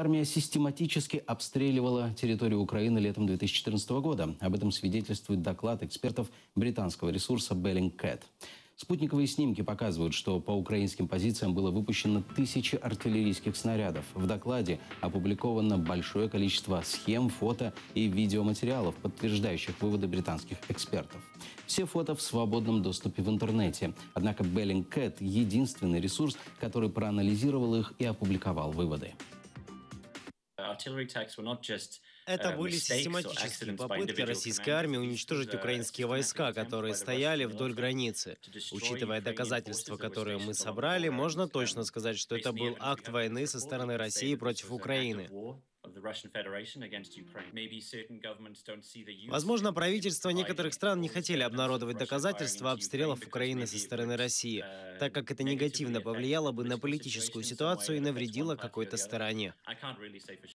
Армия систематически обстреливала территорию Украины летом 2014 года. Об этом свидетельствует доклад экспертов британского ресурса Bellingcat. Спутниковые снимки показывают, что по украинским позициям было выпущено тысячи артиллерийских снарядов. В докладе опубликовано большое количество схем, фото и видеоматериалов, подтверждающих выводы британских экспертов. Все фото в свободном доступе в интернете. Однако Bellingcat – единственный ресурс, который проанализировал их и опубликовал выводы. Это были систематические попытки российской армии уничтожить украинские войска, которые стояли вдоль границы. Учитывая доказательства, которые мы собрали, можно точно сказать, что это был акт войны со стороны России против Украины. Возможно, правительства некоторых стран не хотели обнародовать доказательства обстрелов Украины со стороны России, так как это негативно повлияло бы на политическую ситуацию и навредило какой-то стороне.